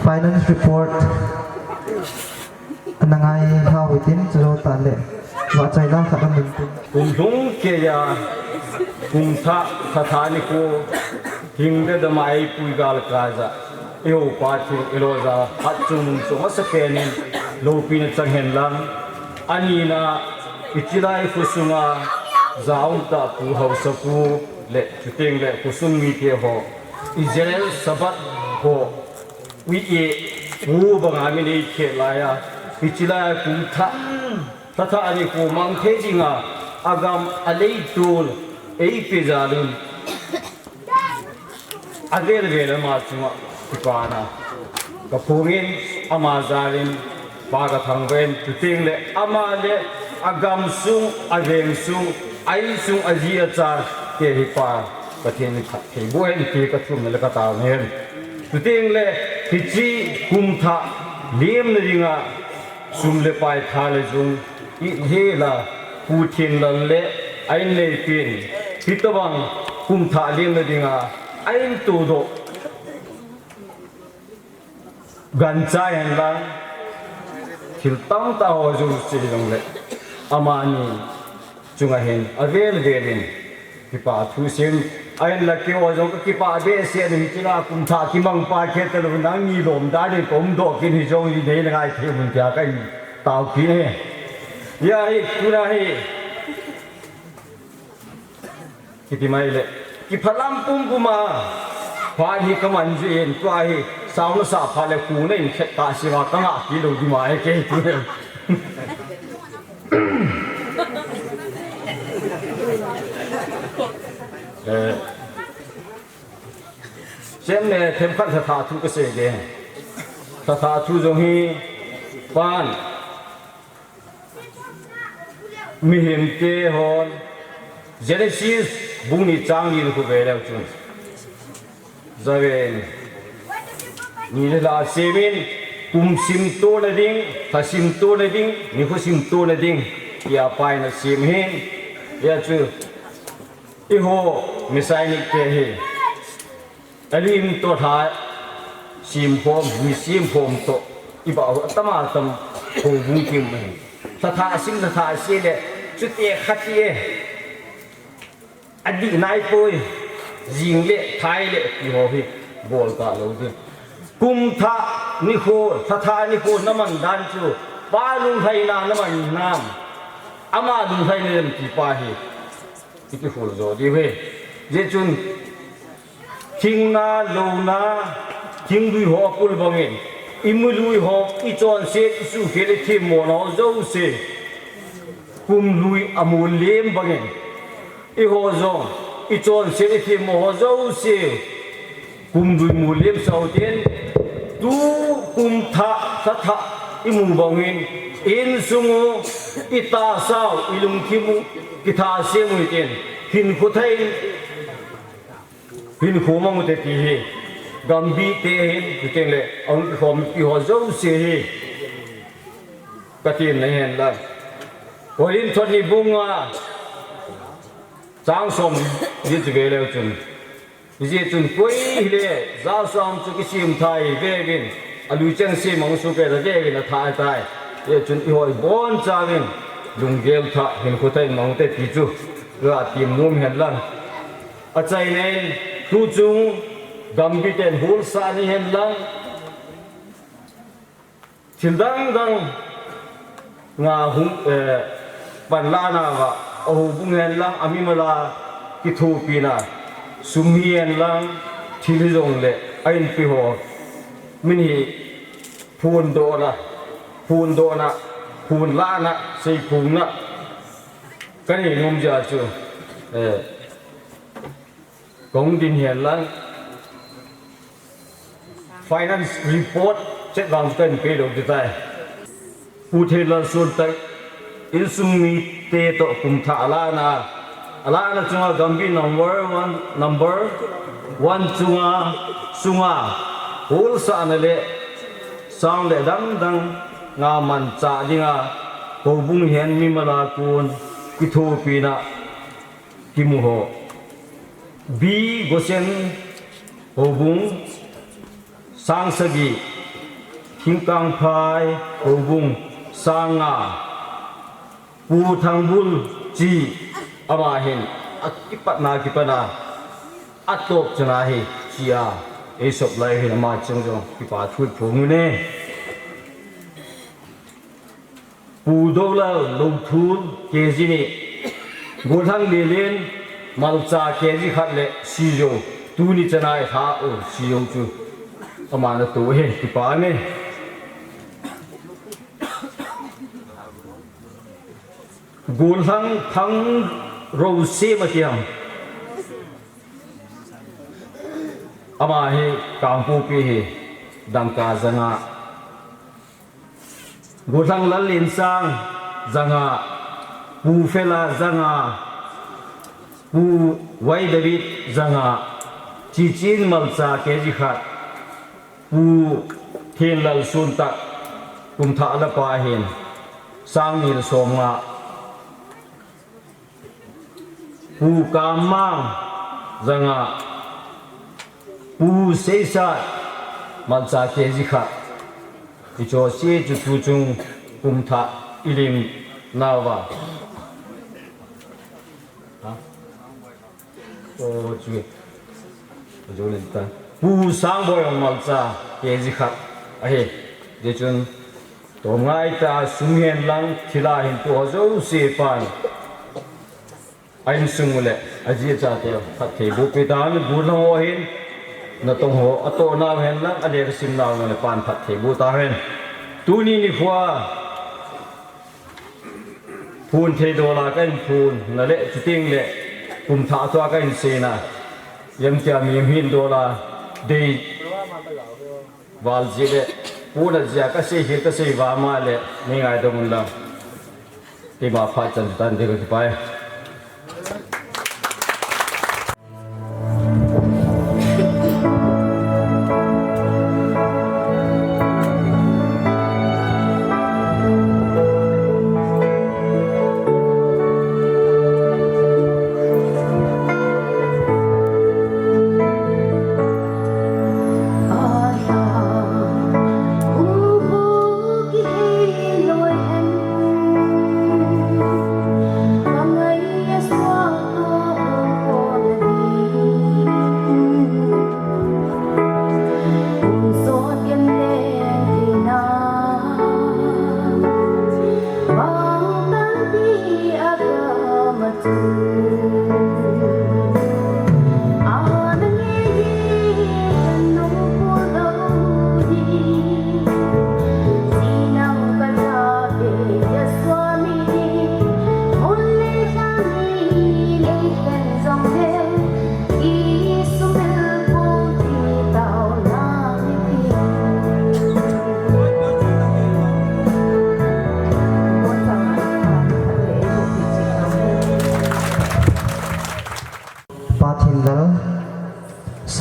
Finance report nangai hao itin zero tale Achai lang kata mintin kumthung keya kumtha sathani ko hingde damai puigal kaza eo pathi eloza hatchum so masakenin lopin changhen lang anina ichilai fusunga zaunta pu hausapu le chuteng le kusung mi ke ho Israel sabat ho wi e wu bangami ni ke laya ichilai kumtha tata ani ko mangthe jinga agam alei tul ei pezalun ager gera ma chuma tipana kapungin amazarin baga thangben tuting le amale agam sung ageng sung ai sung ajia char ke hipa pathen thei boen ke ka thum le ka ta nen tuting le hichi kumtha lem le ringa sum le pai tha le jung i hela putin lan le ai nei pin hitawang kumtha lem le ringa ain tu do gancha yan lang thil tam ta ho ju chi long le amani chunga hen avel velin kipa thu sim ain la ke o jong kipa be se ni china kumtha kimang pa ke te lu nang ni lom da ni kom do ki ni jong ni nei ngai the mun kya kai tao ki he ya hi pura hi kiti mai le ki phalam pum puma pha hi kaman ju en kwa hi saw na sa pha le ku nei khe ta siwa ka nga ki lo di mai ke tu xem ne thêm khăn thà thu cái gì kì thà thu giống hi pan mi hiểm kê hòn Genesis bung ni trang ni ku về đâu chung giờ về nilhah semin kum sim to na ding tha sim to na ding ni ko sim to na ding ya pai na sim hin ya chu i ho misai ni ke hi alim to tha sim phom mi sim phom to i ba tama tam ho bung kim mai tha sim tha se le chu te khatie adi nai poi jing le thai le ki ho hi bol ka lo di kumtha ni kho tha ni kho naman dan chu pa lung thai na naman nam ama lung thai ne ki pa hi ki phul zo di we je chun king na lo na king dui ho pul bangin imului ho i chon se su khele thi mo no zo se kum lui amul lem bangin i ho zo i chon se thi mo ho zo se kum dui mu lem sau ten tu kumtha tha imu bangin in sungu ita sao ilung khimu kitha se mu ten hin khu thai hin khu ma mu te ti hi gambi te hin ten le ong khom ki ho zo se hi katin nei hen la oin thoni bunga chang som ji ve le chun ji chun koi le za som chu ki sim thai ve vin alu chang se mong su ke da ve vin na thai tai ye chun i hoi bon cha vin lung gel tha hin khu thai mong te ti chu ra tim num hen lan Achai nei tu chung gambi ten hul sa ni hen lang childang dang nga hung pan la na wa o bung hen lang ami mala ki thu pi na sum hi hen lang ที่ริจงเละไอ้ปีหัวมินิพูนโดนะพูนล้านะใส่พุงนะก็นี่นุ่มจ้าจูกงดินเห็นแล้ว finance report เช็คความเต้นไปดูดีใจผู้เทลส่วนแต่อินสุมีเตโตกุมทาลานะจังกัมบี number one จุงโฮลสานเลสังเลดังงามันจ่าดิงาโกบุงเห็นมิมาลาคูนกิโทปีนะกิมุโฮบีโกเซนโกบุงสังสกีทิงกังพายโกบุงสังาปูทังบุลจีอามาเห็นอิปัตนากิปนาอัตโตกจนาเฮชียเอสบไลเห็นมาจังกิปาทุดผงเน่ปูโดลาลงทุนเกจินีกูทั้งเลียนมาลุจ่าเกจิขัดเละซีโยตูนี่จะนายท้าซีโยจูอามาณตัวเฮกิปาเน่กูทั้งโรเซ่มาเทียมอามาเฮกางปูปีเฮดังกาจังะกูทั้งลัลลินซังจังะปูเฟลาจังะปูไวเดวิดจังะจีนมัลซาเกจิขัดปูเทนลัลซุนตักกุมทาละปาเฮนสังนิลสมงะปูกามังจังะปูเซซัดมันจะเกจิขัดที่โจเสียจุดจุงกุมทะอิลิมนาวาโอ้จุยจุลินตันปูสังบอยมันจะเกจิขัดเฮ้เดี๋ยวจนตัวง่ายตาสุเมียนลังทิลาหินตัวเจ้าเสียไปไอ้สุงเลยอาจีจ่าเดียวพัดเทบุปิตามีบุญหัวหินนั่นต้องหัวอัตโตนาเห็นลังอเดียร์สิมนาวเงินปานพัดเทบุตาเห็นตูนี่นี่ขวาพูนเทโดลากันพูนนั่นแหละจุดทิ้งเลยกุมท้าตัวกันเสนายังจะมีหินโดลาดีวาลจีเลยพูนจะก็เสียหินก็เสียวามาเลยไม่ง่ายตรงนั้นที่มาพัดจันทันที่ก็ไป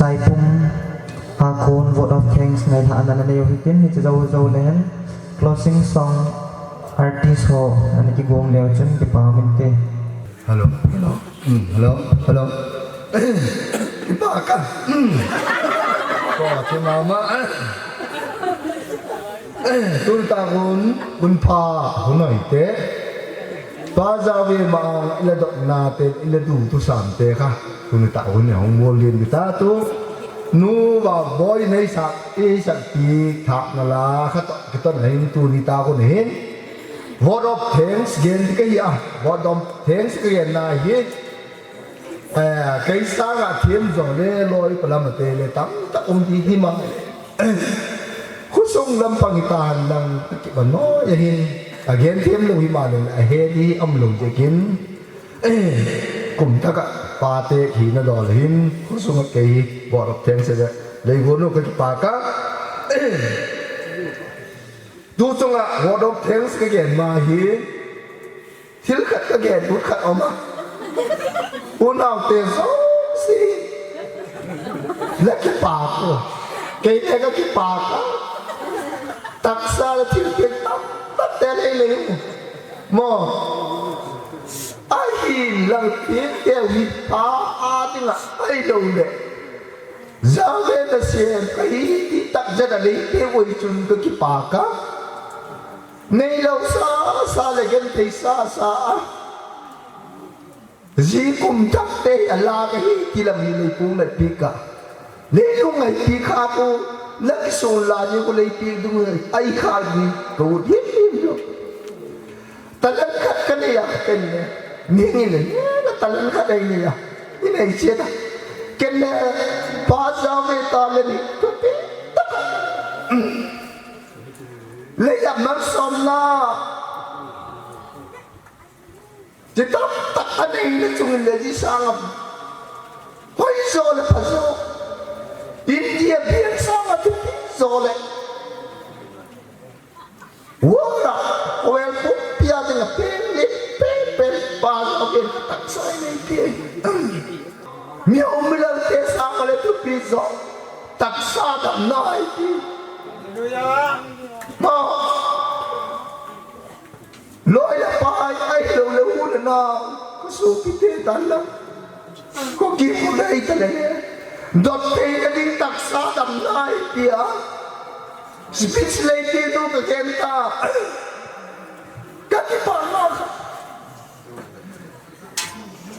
Saipum Kumthah vote of thanks ngày thả nan này yêu kiến thì dâu dâu lên closing song artist ho anh ki gong leo chân ki pa min te hello ipa kan ko che mama tun ta kun pha hunoi te ba za ve ma ila do na te ila du tu sam te kha kun ta hun ne hong mo lien ta tu nu ba boy nei sa e sa ti tha na la kha to to nei tu ni ta ko ne vote of thanks gen ke ya vote of thanks ke na hi cái sáng à thiên rồi đấy lôi phải làm thế này tắm ta ông đi hi mà khúc sông lâm phăng ta năng cái bản nói vậy again thiên lôi mà nên he đi âm lôi cái kiến cùng ta cả ba tê khi nó đòi là hin khúc sông cái bỏ độc thiên sẽ lấy vốn nó cái ba cá tu sông à bỏ độc thiên sẽ cái mà hi thiếu khát cái gì bút khát ông à uốn nào tiền số gì là cái bạc rồi cái này cái bạc á đặc sao là thiếu tiền tắm tắt tên ấy liền mà ai nhìn là tiền theo đi phá tiếng là ai đâu đấy giờ về là xem cái đi tắt ra là lấy cái quay chun cái bạc á này lâu xa là cái thấy xa gì cũng chắc thế là cái gì làm gì lấy cũng lấy pika lấy lúc ngày pika cô lấy cái số là như cô lấy pika đúng rồi ai khai gì cô biết đi được ta lần khát cái này à cái này nghe này ta lần khát đây này à cái này chết à cái này ba giờ về ta lên tôi biết lấy làm nó xong na chỉ tóc tắt anh ấy nó chung là gì sang à quay rồi là phải rồi India biến sang à thì rồi lại wow quên phúc bia thì là bên ba giờ bên tắt sai này kia nhiều mới là thế sang mà lại tôi biết rồi tắt xa đậm nói đi mà lỗi là phải ai đâu là muốn là nào có số cái thế tán lắm có kiếm của đây ta này đột thế là đi tạc xa đầm này kìa speech lấy tiền đâu cả khen ta các cái bản nào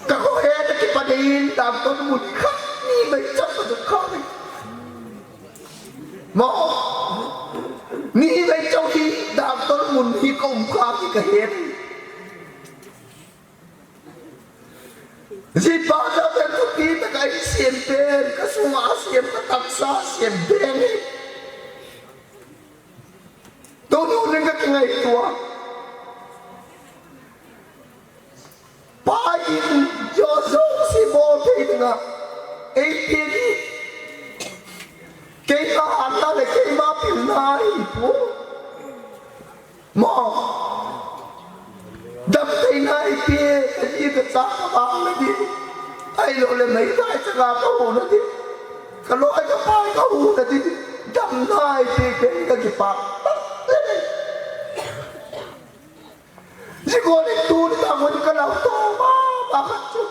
các cô hết cái bản này làm tôi một khắc như mấy trăm mà được không mà ni vậy trong khi đào tôi muốn đi công khá thì cả hết gì bao giờ bên tôi đi ta cái xiên tên cái số má xiên cái tắc xa xiên tên tôi nói đến cái ngày tua ba in cho dấu xì bò thì là ấy tiền cái mà anh ta là cái mà biển này bố mà đâm tay này kia cái gì cái giá các bạn nó đi ai lộ lên mấy cái chắc là các hồ nó đi cái loại cái bài các hồ nó đi đâm này thì cái bạc chỉ có đến tu thì ta muốn cái nào to mà khát chứ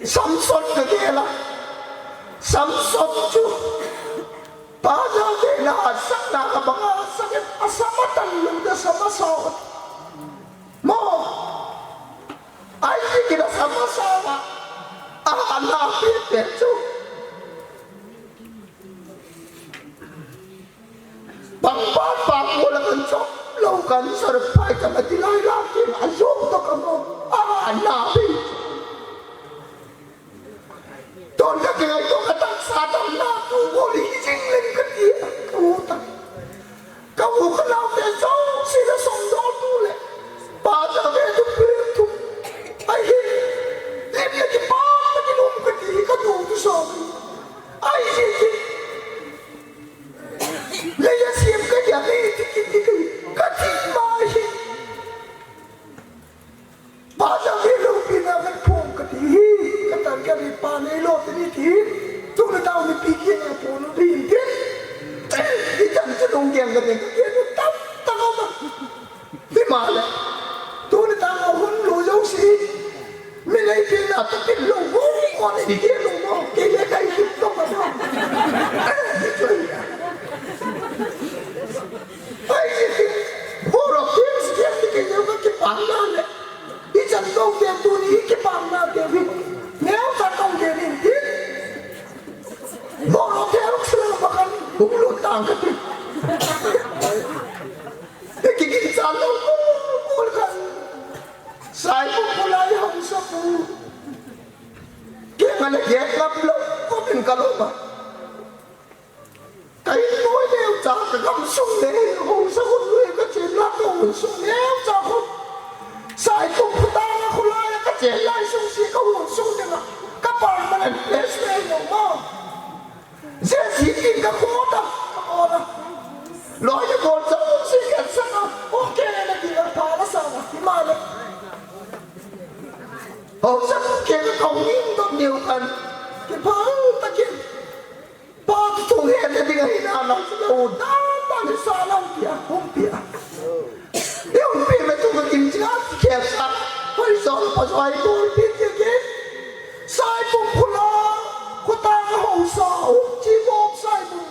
sắm xuân cái kia là sắm xuân chứ ba giờ thế là sắc là cái bằng sắc cái sama tan lu dah sama sama mo ai sih kita sama sama anak itu tu bang mula kan sok laukan serpai sama tilai lagi azum tak kamu anak itu Tuan kaki itu kata sadam nak tu boleh jingling ke dia kamu kenal dia jauh sila sondol tu le pada itu begitu akhir dia cepat lagi lom ke dia kata tu sahaja akhir dia siap ke dia ni kati mahi pada itu pinakan pun ke dia kata dia ni panelo ni tu nak tahu ni pikir apa ni dia ikan sedung yang kata dia tu tak apa di mana tu nak tahu pun lu jauh sih minai pina tapi lu kau ni dia lu mau dia kaya itu apa orang dia sekian dia juga kepala le ikan dong dia tu ni kepala dia ni tak dong dia ni orang dia harus selalu makan mulut tangkat ni gigi salam bukan Saipum mulai hamsa pun กันเลยแยกรับลงก็เป็นกะลมาไก่น้อยแล้วจากกระสุนเลยโอ้สักคนเลยก็เจ็บลักตัวสุนแล้วจากคนสายตุ้มตาละคนลายก็เจ็บลายสุนสีก็หัวสุนเนี่ยนะก็ปานมันเลสเลยหนูมากเสียสีกินกับโคตรโอ้นะลอยจะโกนจะอุ้งสีแก่สักอ่ะโอเคนะดีนะพาละสั่งอ่ะที่มาเลยโอ้สักเขียนของยิ่งต้องเดียวกันที่พังตะเกียบปากถุงเห็ดจะดีกันที่นั่นนะโอ้ด้านตาในซาลงเปียห้องเปียเดี๋ยวปีไม่ถูกกินจ้าเขียนสักพอที่สองพอสวยกูพิจารณาสายปุ่มพลากูตางหงสาวจีบอบสายปุ่ม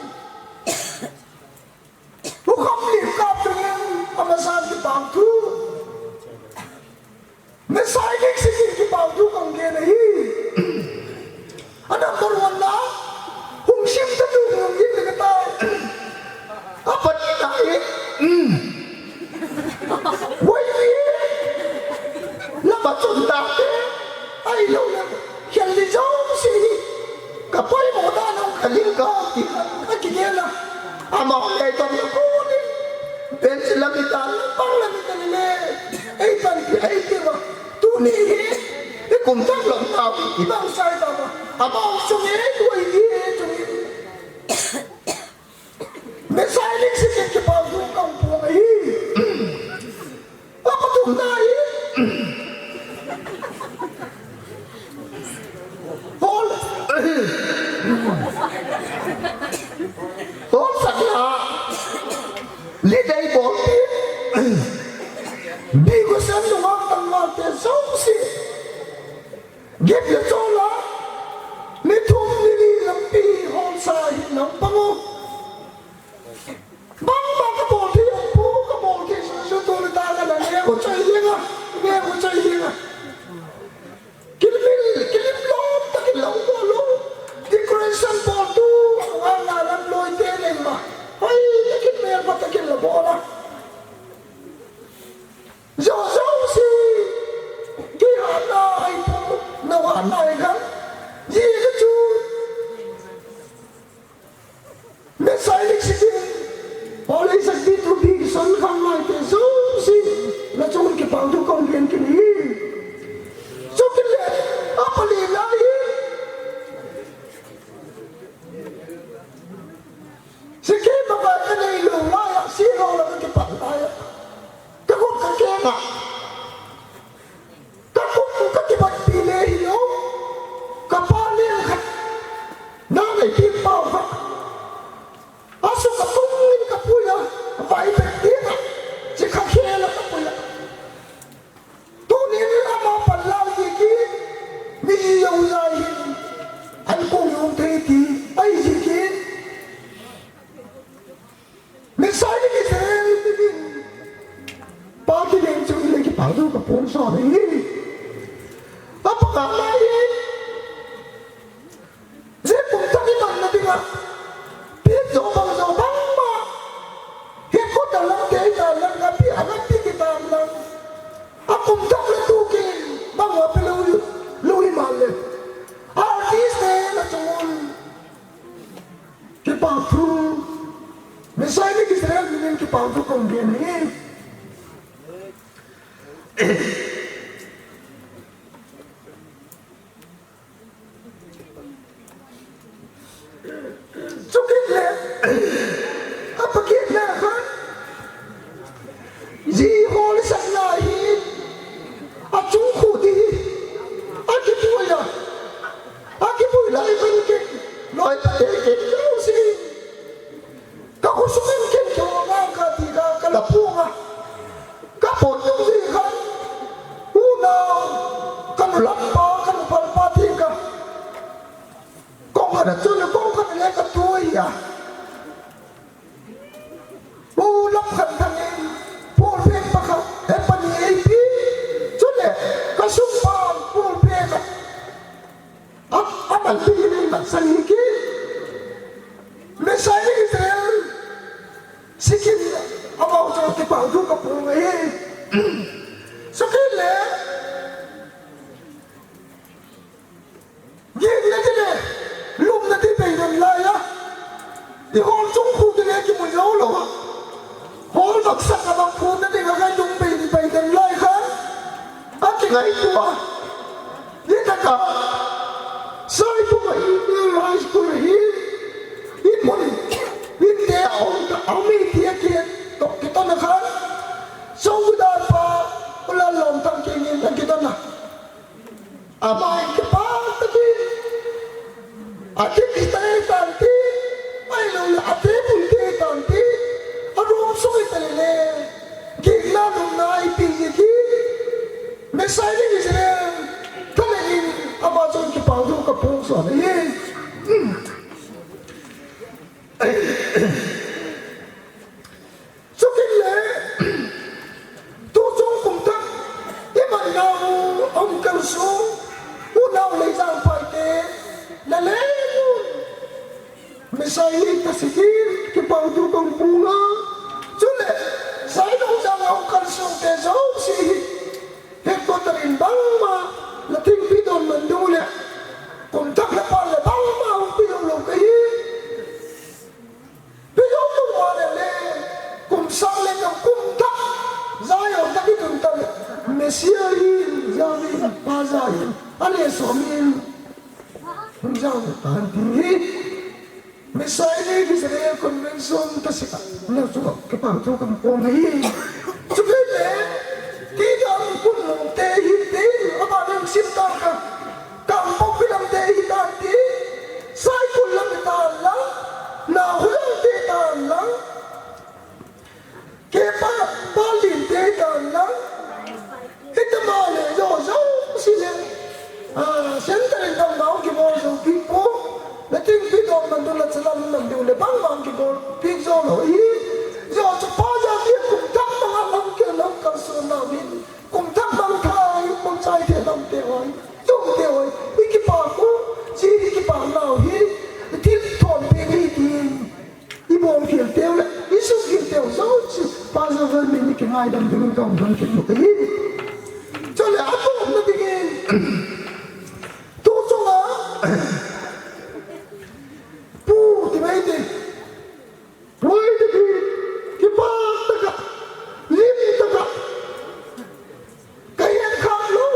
กูคำหลีบกับตัวเองอามาสานที่บางทูไม่ใช่เด็กสิ่งที่บางทูกังเกนฮีอันนั้นตัววันนะหุ่งชิมจะดูหุ่งยิ้มเลยก็ตายapaที่ไหนวันนี้แล้วมาจนตาเต้ไอ้ลูกเนี่ยเขียนลิซ่าสิกับพ่อหมอด้านน้องขลิ้งก็กี่ก็กี่เนี่ยนะอามาใหญ่ตอนนี้กูนี่เป็นศิลปินปังแล้วมีแต่เนี่ยไอ้ตันไอ้ที่ว่าตัวนี้ไอ้กลุ่มตั้งหลังเอาที่บางไซต์ต่อมาอามาช่วงนี้ตัวนี้ช่วงนี้ไม่ใช่เล็กสิ่งที่บางทุกกองพวงไอ้ว่าประตูไหนโอ้โหสักหนาเลี้ยได้บอกดีกว่าฉันต้องตั้งมาแต่สองสิเก็บยาโจละไม่ทุ่มนี่ลำปีหอมสายน้ำปังบางกระบอกที่ยังปูกระบอกที่สุดตัวตากันเลยเนี่ยหัวใจยังอ่ะเนี่ยหัวใจยังอ่ะกินล้มตะกินล้มก็ล้มดิคริสันบอลดูว่างานรับลอยเต้นเองมาเฮ้ยตะกินเมียก็ตะกินละบอลนะโจ้สิกี่หันหน้าไอ้ปูนวันไหนกันยี่ก็จูไม่ใช่เล็กสิพอเลยสักทีทุกทีสันข้างในเป็นสูงสิแล้วจงเก็บเอาทุกคนเรียนกันนี้จงกินเลยapa ni lagi sikit bapak ni lu layak siro lah ke pantai takut kakek nak takut kakek buat pilih yo kapal ni kat nak lagi timpau kat asuk katungin kapuya baik dia si kakek lah kapuya tu ni lama palau gigi mi yang lain anh cũng không thấy thì ai gì kia mình sai cái gì bao cái đèn chung lấy cái bảo đâu cả bốn sò đấy apa cả lại dễ cũng chắc cái bằng là đi ngặt biết rõ bằng mà hiện có cả lắm cái là lắm cái biết lắm cái tam lắm cũng chắc là tu kia bằng mà phải lưu mà lên artist là chọn cái bảo thu mình sai cái gì nên cái bảo thu công việc này cho cái này apa cái này hả gì họ lại sẵn lại chúng khổ đi cái bụi à cái bụi lại bên cái nói để cái đâu gì các con số bên cái cho ngang cả thì cả là buông à các bộ những gì khác nào kan lapa kan palpati ka kung ada tu na kung kan le ka tuoi ya lap kan tangin pol pe pa ka e pa ni ai pi tu le ka sumpa pol pe ka amal pi ni ba san ki me sai ni Israel sikin abaw to ki pa du ka pu ngai so ki le thì hôn chúng khu thì nghe cái mùi dấu rồi hôn bạc sắc là bạc khu nó đi vào cái đúng bị thì bày đến lời khác á thì ngay chùa biết tất cả sai cũng phải như hai cũng phải ít một ít thế áo mi kia kia tộc cái tên là khác sau cái đàn pa là lòng thằng kia nhìn thằng kia tên là à mai cái pa tất nhiên à thế cái tay tàn tí ai lâu là à thế bùn tê tàn tí à rôm sôi tê lê kì la nụ nai pì gì kì mẹ sai đi cái gì nè thế này nhìn à bà chọn cái bảo đồ cái bông sọ này cho cái lẽ tôi trong cùng thắc cái mà nào ông cao số u nào lấy ra phải thế là lẽ mẹ sai đi cái gì cái bảo đồ con bunga cho lẽ sai đâu ra ông cao số cái dấu gì hết có tiền băng mà là thiên phi đồn mình đâu nè cùng thắc là bao là băng mà ông phi đồn lâu cái bây giờ tôi qua đây lên cùng sang lên cùng cùng thắc giải ở các cái trung tâm Messia in giao đi ba giải anh ấy số mình không giao được tàn thì Messia đi cái gì còn mình xong ta sẽ là số cái bảo số cầm con ấy chụp lên tí rằng cũng một tê hít tí ở bạn em xin tao cả cầm bốc cái làm tê hít tàn tí sai cũng làm cái tàn lắm nào hướng tê tàn lắm cái ba liền tê tàn lắm cái tấm mà này rồi dấu xin lên sáng tới đồng báo cái bò rồi cái bố là tiếng phía đó mình tôi là sẽ làm mình đều là bắn bằng cái bò phía do nổi rồi cho ba gia viên cùng thắc bằng ăn lòng kia lòng cao sơn nào mình cùng thắc bằng thai bằng trai thì lòng tiêu ấy chung tiêu ấy cái bà cô chỉ cái bà nào hi thiên thuần thì đi bom hiện tiêu lại đi xuống hiện tiêu dấu chứ ba giờ hơn mình cái ngày đâm đường cộng đồng cái một cái cho nên áp dụng nó cái tôi cho nó pu thì mấy thì rồi thì cái ba tất cả liên tất cả cái anh không luôn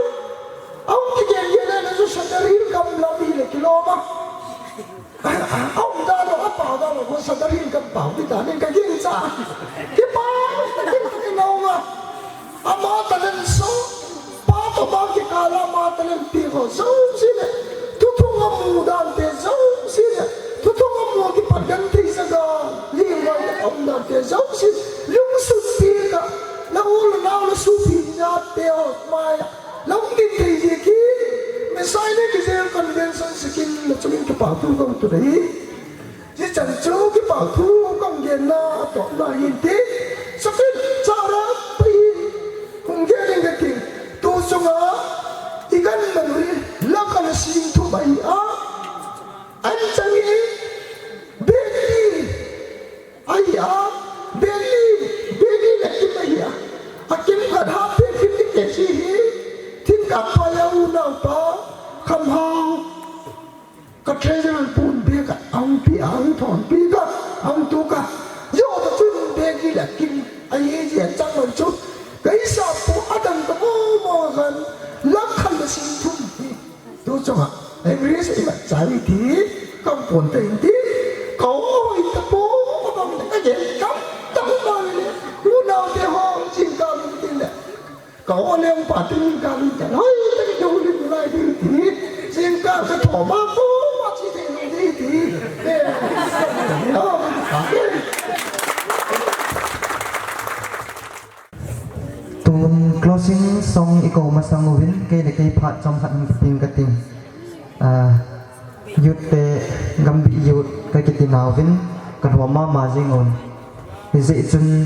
ông cái gì vậy này nó xuất ra đi cầm làm gì là kilo mà ông ta nó áp bảo ta là con xuất ra đi cầm bảo cái ta nên cái gì ra cái ba cái nào mà ama ta lên số ba tổ ba cái cả là ma ta lên tiền họ số gì này tu thung âm mù đàn tiền số gì này tu thung âm mù cái bản thân thì sao đó liên quan đến ông đàn tiền số gì lúc sụt tiền cả nó nào nó sụt tiền ra tiền mai lúc cái gì gì kia mình sai đấy cái gì còn bên sân skin là cho mình cái bảo thu công tụi đấy chỉ chẳng chú cái bảo thu công tiền là tỏ là hiện thế sao cái sao đó cùng gia đình cái tiền tu sung á thì cái mình là cái xin thu bảy á anh chẳng nghĩ Benny ai á Benny là cái gì á cái phần hấp cái gì thiên cả phải lâu nào đó không hao cái thế giới buồn bia cả ông bị ông thọn bia cả ông tu cả do nó phun bia gì là kim ai gì chẳng một chút cái sao phụ adam cái mô gần lắc khăn là xin thun tôi cho ạ em biết sẽ là trái thì không buồn tình tí cậu ơi ta bố ông cái gì cắm tắm đời lúc nào thì họ xin cao lên tin này cậu anh em bà tin cao lên trả nói cái đâu lên lại đi thì xin cao cái thỏ ba bố mà chỉ thế này đi thì tuần closing song iko masang movin kay lekay phat trong hận ping kating yut te gambi yut kay kitinaw vin kanwama majingon hizi chun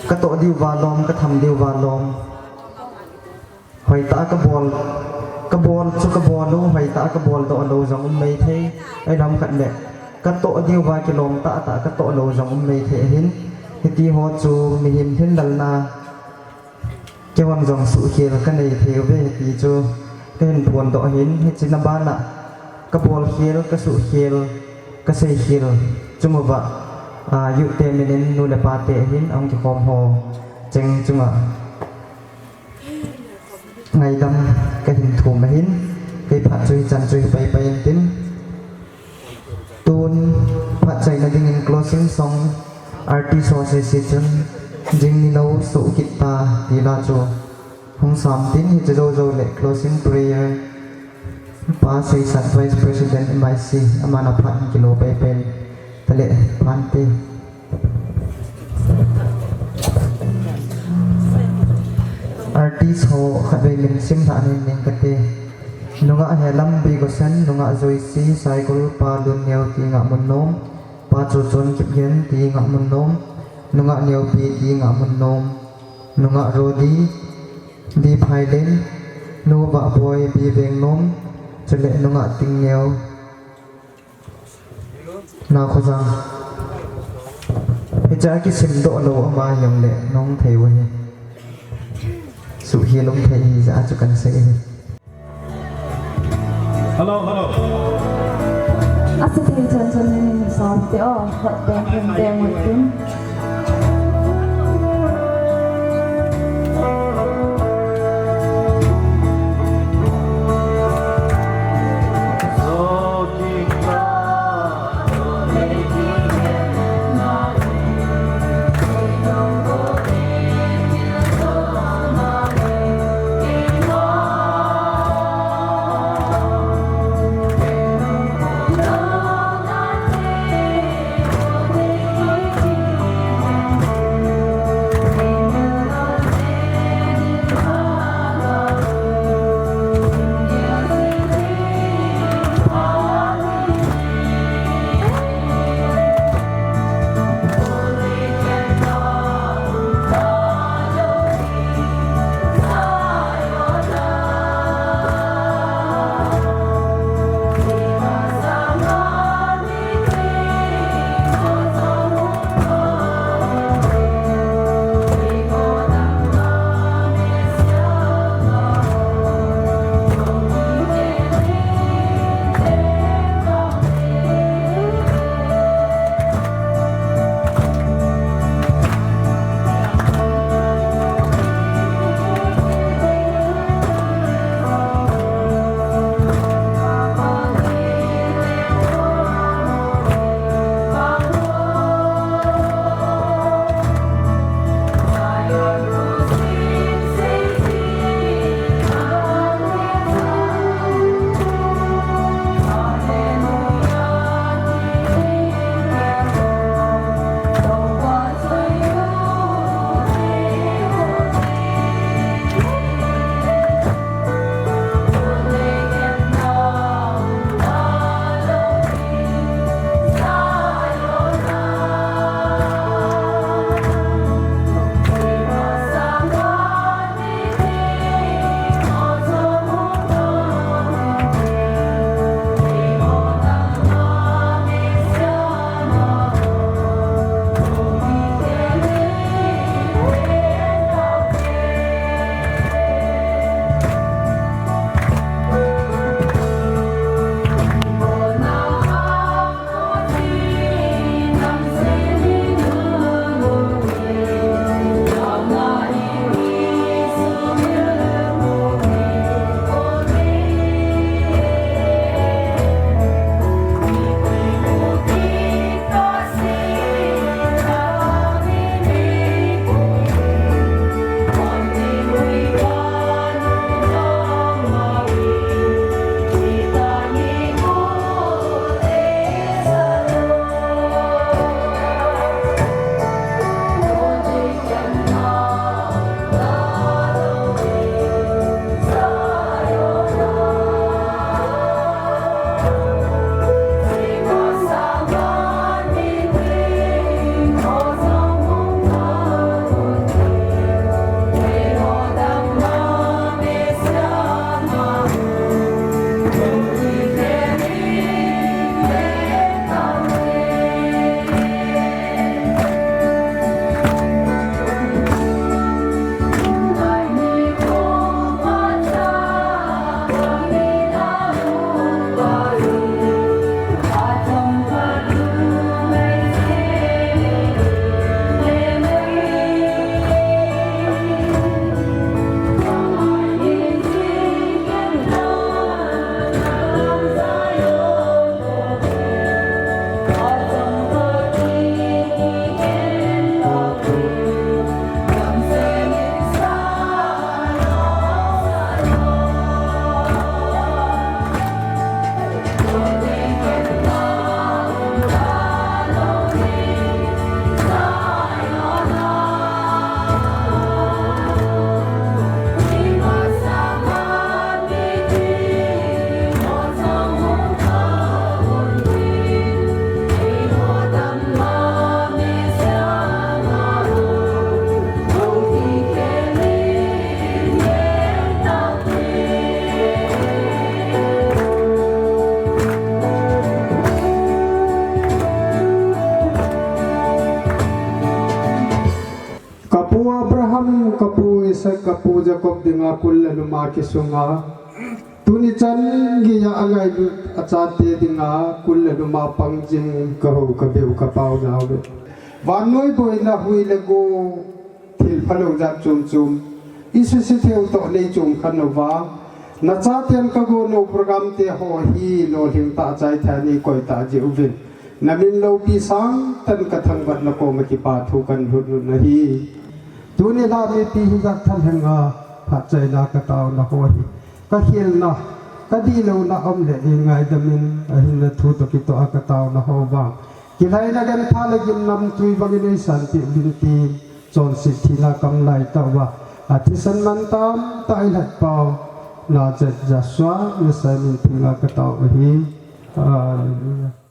kato diu valom katham diu valom hoy ta ka bol chu ka bol lo hoy ta ka bol to lo jong mei the ai nam khat le kato diu va kilom ta kato lo jong mei the hin hiti ho chu mi him hin dalna kewang jong su khel ka nei the ve ti chu ten puan do hin hi chin ba na ka bol khel ka su khel cái xây hill chung mà vợ yu te menen nu le pa te hin ông cho khom ho cheng chung à ngày đâm cái hình thù mà hin cái phát chui chân chui bay bay tin tuôn phát chạy là tiếng closing song artist association jing ni nâu số kita đi ra cho không sám tin hi cho rồi lệ closing prayer pa say sat vice president MIC amana phan kilo bay bay ta lệ phan te artist ho khát về mình sim thả nên nên cái te nunga helam bi go sen nunga joisi cycle pa lun neo ti nga mun nom pa chu chon kip gen ti nga mun nom nunga neo pi ti nga mun nom nunga rodi di phai len nu ba boy bi veng nom chale nunga ting neo na kho jang cha ki sim do lo ama yong le nong thei we su hi long thei za chu kan se Hello, hello. Asa tayo chan ni sante o hot deng mutin. ka puja kop dinga kulla luma kisunga tuni chan giya angai du achate dinga kulla luma pangjing ka ho ka beu ka pau jawe wanoi boina hui lego thil phalo ja chum chum isu si theu to nei chum khanwa na cha tian ka go no program te ho hi lo hing ta chai thani koi ta ji uvin namin lo pi sang tan ka thang wat na ko ma ki pa thu kan hut nu na hi tuni la mi pi hi jak than hanga phat chai na ka taw na ho hi ka hiel na ka di lo na om le ngai damin ahin na thu to ki to ka taw na ho ba ki lai na gan pha le gim nam tui bagi nei san ti bin ti chon si thi na kam lai ta wa athi san man tam tai lat pau na jet jaswa ni sai min thila ka taw hi hallelujah